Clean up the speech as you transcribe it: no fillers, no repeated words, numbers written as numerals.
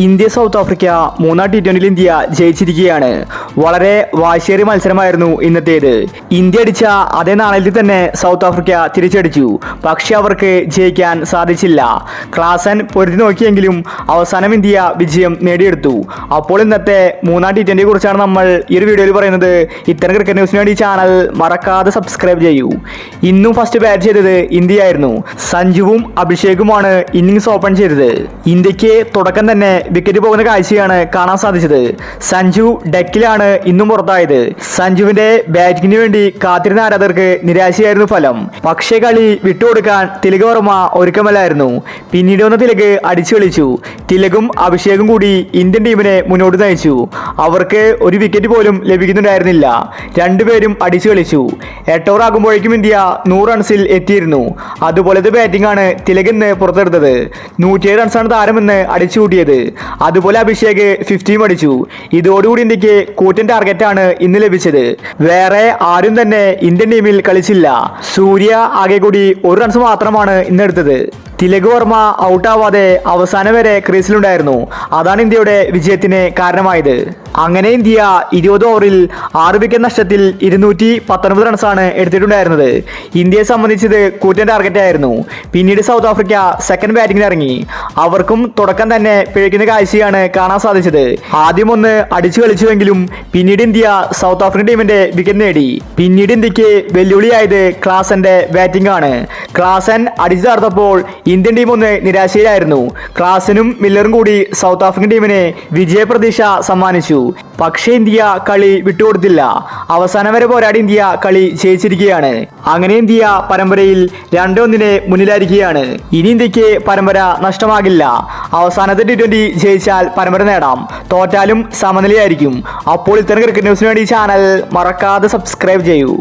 India south Africa മൂന്നാം T20 India ജയിച്ചിരിക്കുകയാണ്. വളരെ വാശിയേറിയ മത്സരമായിരുന്നു ഇന്നത്തേത്. ഇന്ത്യ അടിച്ച അതേ നാണയത്തിൽ തന്നെ സൗത്ത് ആഫ്രിക്ക തിരിച്ചടിച്ചു. പക്ഷെ അവർക്ക് ജയിക്കാൻ സാധിച്ചില്ല. ക്ലാസൻ പൊരുതി നോക്കിയെങ്കിലും അവസാനം ഇന്ത്യ വിജയം നേടിയെടുത്തു. അപ്പോൾ ഇന്നത്തെ മൂന്നാം T20 കുറിച്ചാണ് നമ്മൾ ഈ ഒരു വീഡിയോയിൽ പറയുന്നത്. ഇത്തരം ക്രിക്കറ്റ് ന്യൂസിന് വേണ്ടി ചാനൽ മറക്കാതെ സബ്സ്ക്രൈബ് ചെയ്യൂ. ഇന്നും ഫസ്റ്റ് ബാറ്റ് ചെയ്തത് ഇന്ത്യയായിരുന്നു. സഞ്ജുവും അഭിഷേകുമാണ് ഇന്നിംഗ്സ് ഓപ്പൺ ചെയ്തത്. ഇന്ത്യക്ക് തുടക്കം തന്നെ വിക്കറ്റ് പോകുന്ന കാഴ്ചയാണ് കാണാൻ സാധിച്ചത്. സഞ്ജു ഡെക്കിലാണ് ഇന്നും പുറത്തായത്. സഞ്ജുവിന്റെ ബാറ്റിങ്ങിന് വേണ്ടി കാത്തിരുന്ന ആരാധകർക്ക് നിരാശയായിരുന്നു ഫലം. പക്ഷേ കളി വിട്ടുകൊടുക്കാൻ തിലക് വർമ്മ ഒരുക്കമല്ലായിരുന്നു. പിന്നീട് വന്ന തിലക് അടിച്ചു കളിച്ചു. തിലകും അഭിഷേകും കൂടി ഇന്ത്യൻ ടീമിനെ മുന്നോട്ട് നയിച്ചു. അവർക്ക് ഒരു വിക്കറ്റ് പോലും ലഭിക്കുന്നുണ്ടായിരുന്നില്ല. രണ്ടുപേരും അടിച്ചു കളിച്ചു. 8 ഓവർ ആകുമ്പോഴേക്കും ഇന്ത്യ 100 റൺസിൽ എത്തിയിരുന്നു. അതുപോലത്തെ ബാറ്റിംഗ് ആണ് തിലക് ഇന്ന് പുറത്തെടുത്തത്. 107 റൺസാണ് താരമെന്ന് അടിച്ചു കൂട്ടിയത്. അതുപോലെ അഭിഷേക് 50 അടിച്ചു. ഇതോടുകൂടി ഇന്ത്യക്ക് കൂറ്റൻ ടാർഗറ്റാണ് ഇന്ന് ലഭിച്ചത്. വേറെ ആരും തന്നെ ഇന്ത്യൻ ടീമിൽ കളിച്ചില്ല. സൂര്യ ആകെ കൂടി 1 റൺസ് മാത്രമാണ് ഇന്നെടുത്തത്. തിലക് വർമ്മ ഔട്ടാവാതെ അവസാനം വരെ ക്രീസിലുണ്ടായിരുന്നു. അതാണ് ഇന്ത്യയുടെ വിജയത്തിന് കാരണമായത്. അങ്ങനെ ഇന്ത്യ 20 ഓവറിൽ 6 വിക്കറ്റ് നഷ്ടത്തിൽ 219 റൺസാണ് എടുത്തിട്ടുണ്ടായിരുന്നത്. ഇന്ത്യയെ സംബന്ധിച്ചത് കൂറ്റൻ ടാർഗറ്റ് ആയിരുന്നു. പിന്നീട് സൗത്ത് ആഫ്രിക്ക സെക്കൻഡ് ബാറ്റിംഗിന് ഇറങ്ങി. അവർക്കും തുടക്കം തന്നെ പിഴയ്ക്കുന്ന കാഴ്ചയാണ് കാണാൻ സാധിച്ചത്. ആദ്യം ഒന്ന് അടിച്ചു കളിച്ചുവെങ്കിലും പിന്നീട് ഇന്ത്യ സൗത്ത് ആഫ്രിക്കൻ ടീമിന്റെ വിക്കറ്റ് നേടി. പിന്നീട് ഇന്ത്യക്ക് വെല്ലുവിളിയായത് ക്ലാസന്റെ ബാറ്റിംഗ് ആണ്. ക്ലാസൻ അടിച്ചു തകർത്തപ്പോൾ ഇന്ത്യൻ ടീം ഒന്ന് നിരാശയിലായിരുന്നു. ക്ലാസനും മില്ലറും കൂടി സൗത്ത് ആഫ്രിക്കൻ ടീമിന് വിജയപ്രതീക്ഷ സമ്മാനിച്ചു. പക്ഷേ ഇന്ത്യ കളി വിട്ടുകൊടുത്തില്ല. അവസാനം വരെ പോരാടി ഇന്ത്യ കളി ജയിച്ചിരിക്കുകയാണ്. അങ്ങനെ ഇന്ത്യ പരമ്പരയിൽ 2-1 മുന്നിലായിരിക്കുകയാണ്. ഇനി ഇന്ത്യക്ക് പരമ്പര നഷ്ടമാകില്ല. അവസാനത്തെ T20 ജയിച്ചാൽ പരമ്പര നേടാം. തോറ്റാലും സമനിലയായിരിക്കും. അപ്പോൾ ഇത്തരം ക്രിക്കറ്റ് ന്യൂസിന് വേണ്ടി ചാനൽ മറക്കാതെ സബ്സ്ക്രൈബ് ചെയ്യൂ.